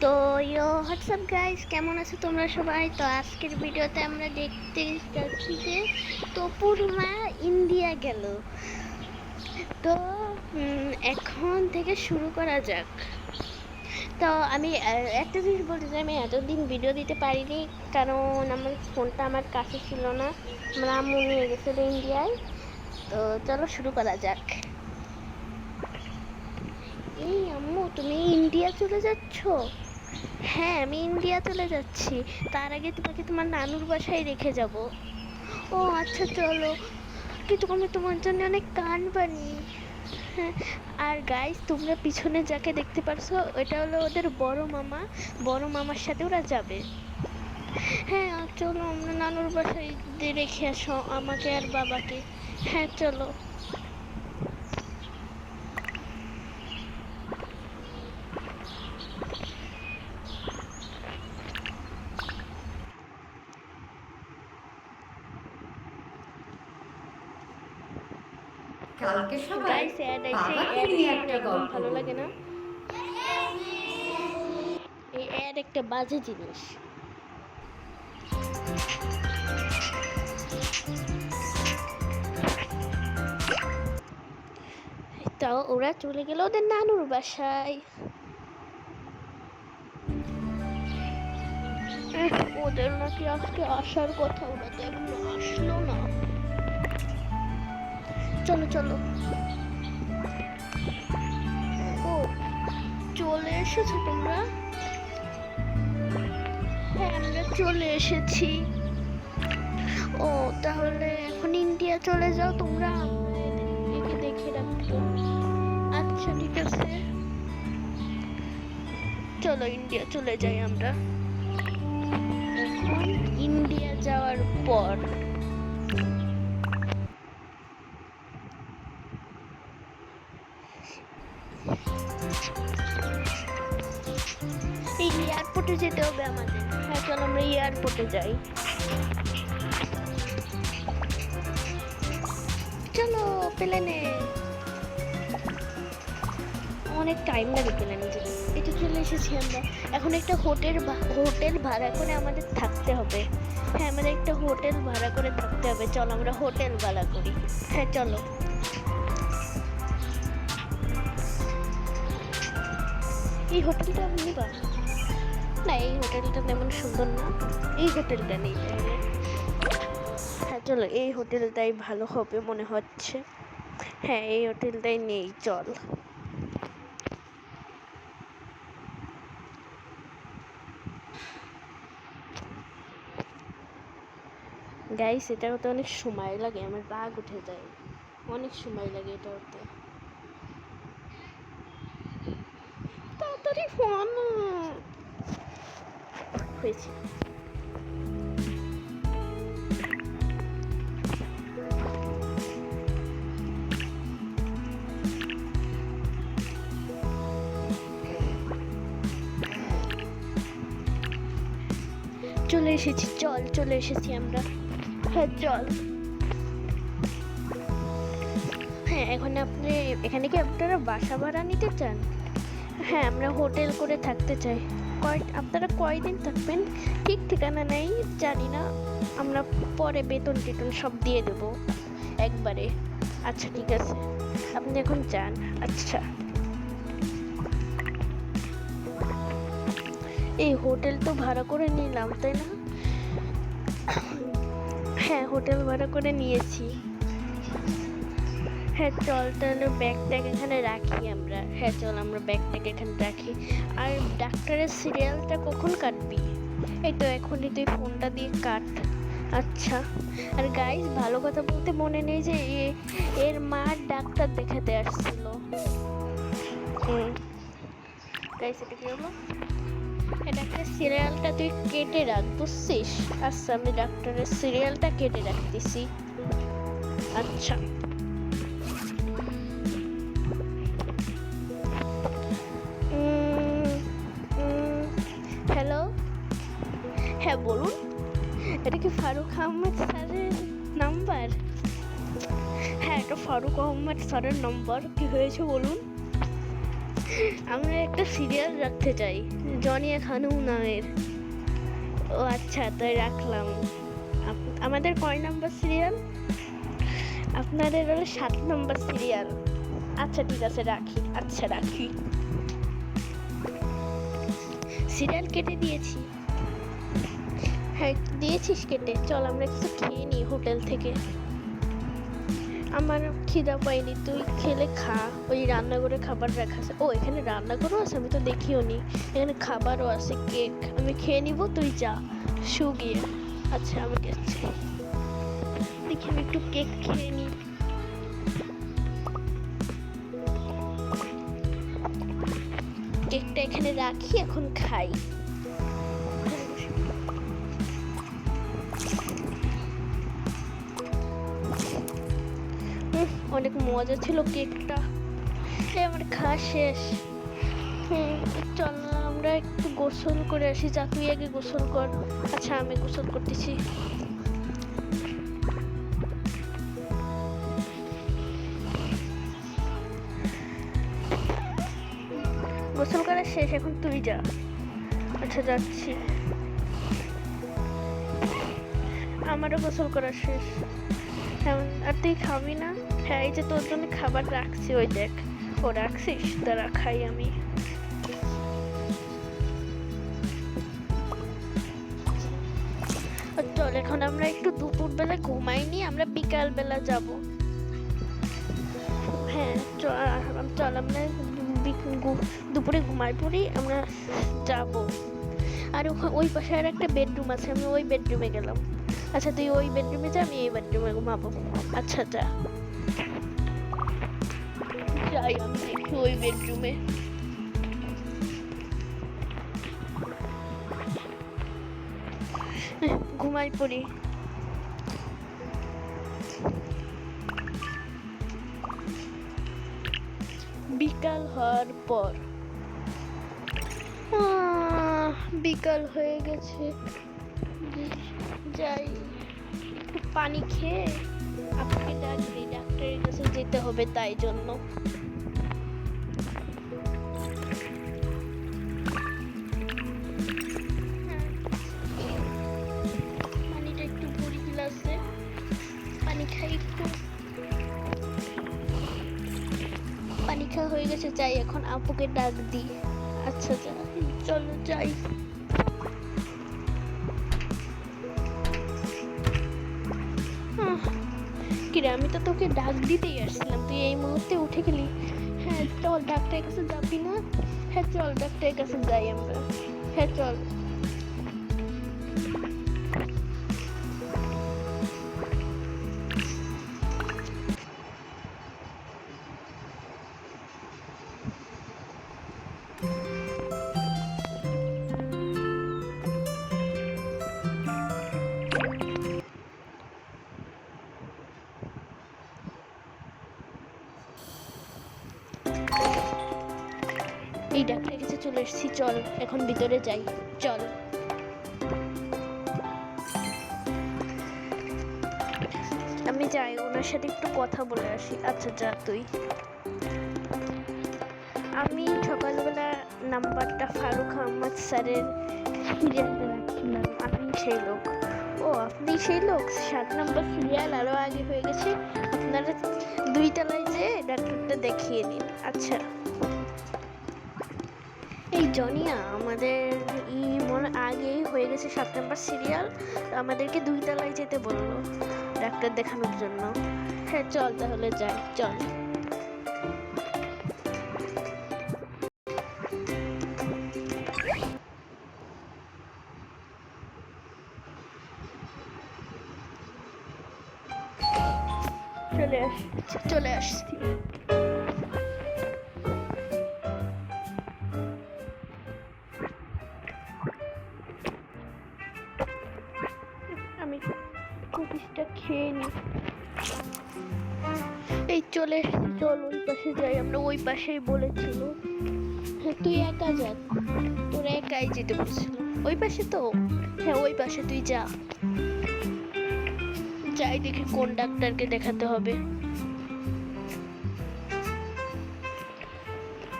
তো WhatsApp guys, কেমন আছো তোমরা সবাই? তো আজকের ভিডিওতে আমরা দেখতে যাচ্ছি যে তপুর মা ইন্ডিয়া গেল। তো এখন থেকে শুরু করা যাক। তো আমি একটা জিনিস বলতে চাই, আমি এতদিন ভিডিও দিতে পারিনি কারণ আমার ফোনটা আমার কাছে ছিল না। আমার আম্মু নিয়ে গেছিলো ইন্ডিয়ায়। তো চলো শুরু করা যাক। এই আম্মু, তুমি ইন্ডিয়া চলে যাচ্ছ? হ্যাঁ, আমি ইন্ডিয়া চলে যাচ্ছি। তার আগে তোমাকে তোমার নানুর বাসায় রেখে যাব। ও আচ্ছা, চলো। কিন্তু আমি তোমার জন্য অনেক কান বানি। হ্যাঁ, আর গাইস, তোমরা পিছনে যাকে দেখতে পারছো ওটা হলো ওদের বড় মামা। বড় মামার সাথে ওরা যাবে। হ্যাঁ চলো, আমরা নানুর বাসায় রেখে আসো আমাকে আর বাবাকে। হ্যাঁ চলো। কালকে সবাই গাইস, অ্যাড আইছে। বাবাকে অ্যাড নিয়ে আমার একটা একদম গল্প ভালো লাগে বলবো। না। এই অ্যাড একটা বাজে জিনিস। তাও ওরা চলে গেল ওদের নানুর বাসায়। ওদের নাকি আজকে আসার কথা, ওরা তো এখনো আসলো না। চলো চলো। ও, চলে এসেছো তোমরা? হ্যাঁ, আমরা চলে এসেছি। ও, তাহলে এখন ইন্ডিয়া চলে যাও তোমরা। একে দেখে রাখতো। আচ্ছা ঠিক আছে, চলো ইন্ডিয়া চলে যাই আমরা। এখন ইন্ডিয়া যাওয়ার পর এই এয়ারপোর্টে যেতে হবে আমাদের। হ্যাঁ চলো, আমরা এয়ারপোর্টে যাই। চলো প্লেনে। অনেক টাইম লাগে প্লেনে যেতে। এটা চলে এসেছি আমরা। এখন একটা হোটেল ভাড়া করে আমাদের থাকতে হবে। হ্যাঁ, আমাদের একটা হোটেল ভাড়া করে থাকতে হবে। চলো আমরা হোটেল ভাড়া করি। হ্যাঁ চলো। এই হোটেলটা নিবা? না, এই হোটেলটা তেমন সুন্দর না। এই হোটেলটা নেই তাহলে। হ্যাঁ চলো, এই হোটেলটাই ভালো হবে মনে হচ্ছে। হ্যাঁ, এই হোটেলটাই নেই, চল। গাইস, এটা হতে অনেক সময় লাগে, আমার রাগ উঠে যায়। অনেক সময় লাগে এটা হতে। তাড়াতাড়ি ফোন হয়েছে। চলে এসেছি, চল চলে এসেছি আমরা। হ্যাঁ চল। হ্যাঁ, এখন আপনি এখানে কি আপনারা বাসা ভাড়া নিতে চান? হ্যাঁ, আমরা হোটেল করে থাকতে চাই। আপনারা কয়দিন থাকবেন? ঠিক ঠিকানা নেই, জানি না। আমরা পরে বেতন টেতন সব দিয়ে দেব একবারে। আচ্ছা ঠিক আছে, আপনি এখন যান। আচ্ছা, এই হোটেল তো ভাড়া করে নিলাম তাই না? হ্যাঁ, হোটেল ভাড়া করে নিয়েছি। হ্যাঁ চল, তাহলে ব্যাগটাকে এখানে রাখি আমরা। হ্যাঁ চল, আমরা ব্যাগটাকে এখানে রাখি। আর ডাক্তারের সিরিয়ালটা কখন কাটবি? এই তো এখনই, তুই ফোনটা দিয়ে কাট। আচ্ছা। আর গাইস, ভালো কথা বলতে মনে নেই যে এর মা ডাক্তার দেখাতে আসছিল। গাইস, এটা কি হলো? ডাক্তারের সিরিয়ালটা তুই কেটে রাখ, বুঝছিস? আচ্ছা, আমি ডাক্তারের সিরিয়ালটা কেটে রাখতেছি। আচ্ছা। হ্যালো, হ্যাঁ বলুন। এটা কি ফারুক আহমেদ স্যারের নাম্বার? হ্যাঁ, এটা ফারুক আহমেদ স্যারের নাম্বার। কি হয়েছে বলুন? আমরা একটা সিরিয়াল রাখতে চাই, জনিয়া খানম নামের। ও আচ্ছা, তাই রাখলাম। আমাদের কয় নাম্বার সিরিয়াল? আপনাদের হলো 7 নম্বর সিরিয়াল। আচ্ছা ঠিক আছে, রাখি। আচ্ছা রাখি। সিরিয়াল কেটে দিয়েছি। হ্যাঁ দিয়েছিস কেটে। চল আমরা কিছু খেয়ে নিই হোটেল থেকে। আমার খিদা পাইনি, তুই খেলে খা। ওই রান্নাঘরে খাবার রাখা আছে। ও এখানে রান্নাঘরও আছে, আমি তো দেখিও নি। এখানে খাবারও আছে, কেক। আমি খেয়ে নিব, তুই যা শু গিয়ে। আচ্ছা আমি গেছি, দেখি আমি একটু কেক খেয়ে নিই। কেকটা এখানে রাখি, এখন খাই। অনেক মজা ছিল কেকটা। আমার খাওয়া শেষ। চল আমরা একটু গোসল করে আসি। যা তুই আগে গোসল কর। আচ্ছা আমি গোসল করতেছি। গোসল করা শেষ, এখন তুই যা। আচ্ছা যাচ্ছি। আমারও গোসল করা শেষ। আর তুই খাবি না? হ্যাঁ এই যে তোর জন্য খাবার রাখছি, ওই দেখ। ও রাখছিস, তারা খাই আমি। চল এখন আমরা একটু দুপুর বেলা ঘুমাইনি, আমরা বিকাল বেলা যাব। হ্যাঁ চল আমরা দুপুরে ঘুমাই পড়ি, আমরা যাব। আর ওই পাশে আর একটা বেডরুম আছে, আমি ওই বেডরুমে গেলাম। আচ্ছা তুই ওই বেডরুমে যা, আমি এই বেডরুমে ঘুমাবো। আচ্ছা যা। যাই আমি দেখি ওই বেডরুমে। ঘুমাই পড়ি। বিকাল হওয়ার পর বিকাল হয়ে গেছে, যাই একটু পানি খেয়ে আপনাকে ডাক দিই। ডাক্তারের কাছে যেতে হবে, তাই জন্য। পানিটা একটু ভরি গ্লাসে, পানি খাই একটু। পানি খাওয়া হয়ে গেছে, যাই এখন আপুকে ডাক দিই। আচ্ছা চলো যাই। কিরে আমি তো তোকে ডাক দিতেই আসছিলাম, তুই এই মুহূর্তে উঠে গেলি। হ্যাঁ চল ডাক্তারের কাছে যাবি না? হ্যাঁ চল ডাক্তারের কাছে যাই আমরা। হ্যাঁ চল। এই ডাক্তারের কাছে চলে এসেছি, চল এখন ভিতরে যাই। চল। আমি যাই, ওনার সাথে একটু কথা বলে আসি। আচ্ছা যা তুই। আমি সকালবেলা নাম্বারটা ফারুক আহমদ স্যারের সিরিয়ালটা রাখছিলাম। আপনি সেই লোক? ও আপনি সেই লোক। 7 নম্বর সিরিয়াল আরও আগে হয়ে গেছে। আপনারা 2 তলায় যেয়ে ডাক্তারটা দেখিয়ে নিন। আচ্ছা। এই জনিয়া আমাদের মনে আগেই হয়ে গেছে 7 নম্বর সিরিয়াল, আমাদেরকে 2 তলায় যেতে বললো ডাক্তার দেখানোর জন্য। হ্যাঁ চল তাহলে যাই, চল। চলে আসছি। আমি কুকিজটা খেয়ে নিই। এই চলে এসেছি, চল ওই পাশে যাই। আমরা ওই পাশেই বলেছিল। হ্যাঁ তুই একা যা, তোরা একাই যেতে বলছিল। ওই পাশে তো? হ্যাঁ ওই পাশে, তুই যা। যাই দেখি কোন ডাক্তারকে দেখাতে হবে।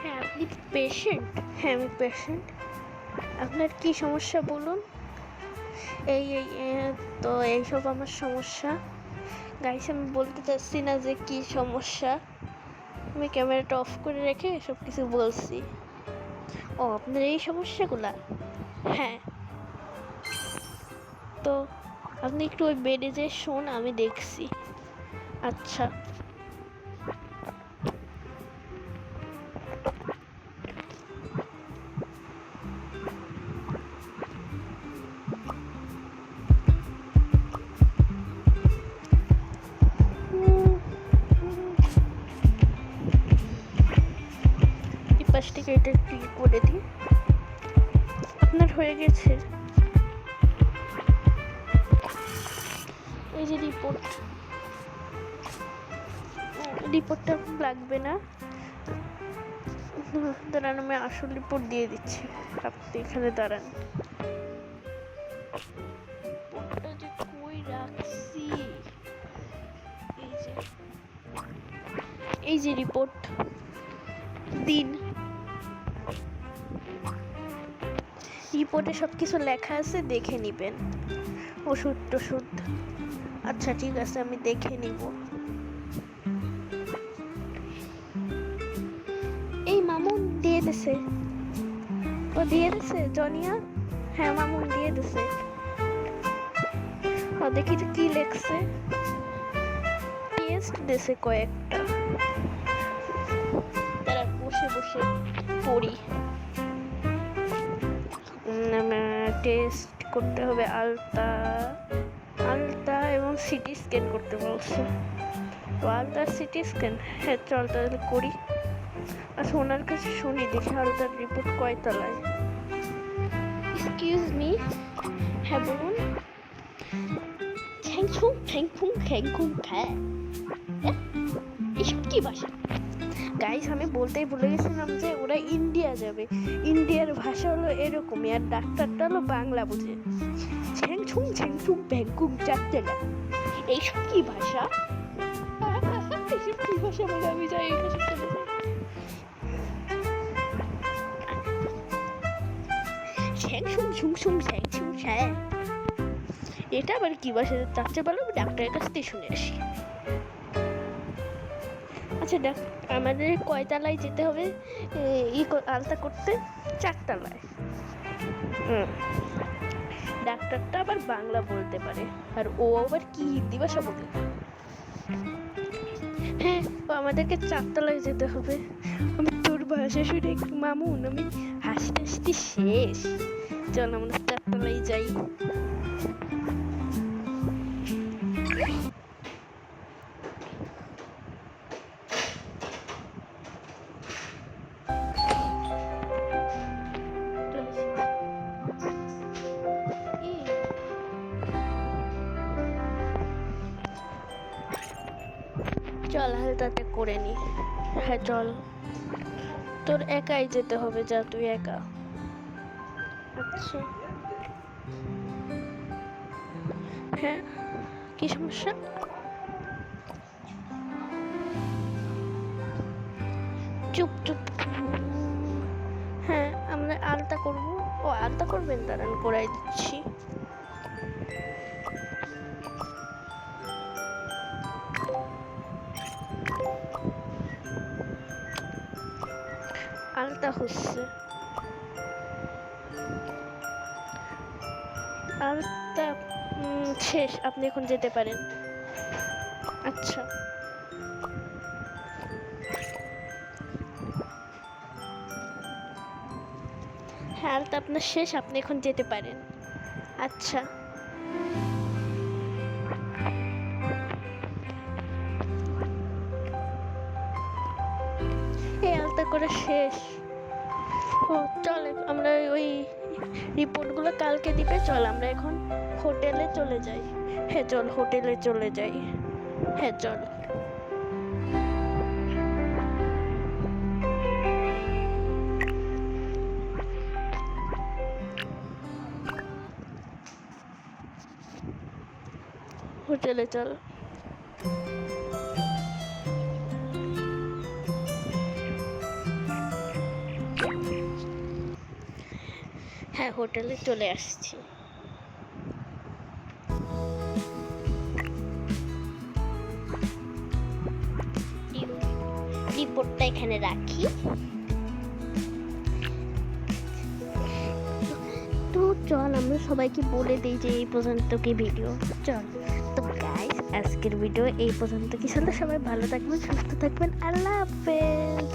হ্যাঁ আপনি পেশেন্ট? হ্যাঁ আমি পেশেন্ট। আপনার কি সমস্যা বলুন? তো এইসব আমার সমস্যা। গাইস আমি বলতে চাচ্ছি না যে কি সমস্যা, আমি ক্যামেরাটা অফ করে রেখে সব কিছু বলছি। ও আপনার এই সমস্যাগুলা? হ্যাঁ। তো আপনি একটু ওই বেডে যে শোন, আমি দেখছি। আচ্ছা। এই পাশ থেকে এটা একটু করে দিই। আপনার হয়ে গেছে। এই যে রিপোর্টটা লাগবে না, দাঁড়ান আমি আসল রিপোর্ট দিয়ে দিচ্ছি। আপনি এখানে দাঁড়ান। রিপোর্টটা যে কই রাখছি, এই যে রিপোর্ট দিন। রিপোর্টে সব কিছু লেখা আছে, দেখে নিবেন। ওষুধ টষুধ। আচ্ছা ঠিক আছে, আমি দেখে নিব। এই মামুন দিয়ে দিছে। ও দিয়ে দিছে জনিয়া? হ্যাঁ মামুন দিয়ে দিছে। ও দেখি তো কি লেখছে। টেস্ট দিছে কয়েকটা, তারা বসে বসে পড়ি। টেস্ট করতে হবে আলতা এবং সিটি স্ক্যান করতে বলছে। তো আলতা সিটি স্ক্যান, হ্যাঁ চল তাহলে করি। আচ্ছা ওনার কাছে শুনি, দেখি আলতার রিপোর্ট কয় তলায়। এক্সকিউজ মি, হ্যাঁ বলুন। এসব কি ভাষা? গাইস আমি বলতেই ভুলে গেছিলাম যে ওরা ইন্ডিয়া যাবে। ইন্ডিয়ার ভাষা হলো এরকমই, আর ডাক্তারটা হলো বাংলা বুঝে। ছ্যাংছুং ব্যাংকুং চারটেলা। এইসব কি ভাষা? এইসব কি ভাষা বলে আমি যাই এই ভাষা চলে যাই। এটা আবার কি ভাষা? তার চেয়ে ভালো ডাক্তারের কাছ থেকে শুনে আসি। আচ্ছা আমাদের কয়তলায় যেতে হবে আলতা করতে? 4 তলায়। ডাক্তারটা আবার বাংলা বলতে পারে, আর ও আবার কি হিন্দি ভাষা বলে। হ্যাঁ আমাদেরকে 4 তলায় যেতে হবে। আমি তোর ভাষা শুনে মামুন আমি হাসতে হাসতে শেষ। চল আমরা 4 তলায় যাই। চল হালতাতে করে নি। হ্যাঁ চল, তোর একাই যেতে হবে, যা তুই একা। আচ্ছা হ্যাঁ কি সমস্যা? চুপ চুপ। হ্যাঁ আমরা আলতা করবো। ও আলতা করবেন, দাঁড়ান করাই দিচ্ছি। আলতা হচ্ছে, আলতা শেষ, আপনি এখন যেতে পারেন। আচ্ছা হ্যাঁ আলতা আপনার শেষ, আপনি এখন যেতে পারেন। আচ্ছা এই আলতা করে শেষ। ও চল আমরা ওই রিপোর্টগুলো কালকে দিবে, চল আমরা এখন হোটেলে চলে যাই। হ্যাঁ চল হোটেলে চলে যাই। হ্যাঁ চল। হোটেলে চল। হ্যাঁ, হোটেলে চলে আসছি। রিপোর্টটা এখানে রাখি। তো চল আমরা সবাইকে বলে দিই যে এই পর্যন্ত কি ভিডিও। চল, তো গাইস আজকের ভিডিও এই পর্যন্ত কি ছিল। সবাই ভালো থাকবেন, সুস্থ থাকবেন, আল্লাহ হাফেজ।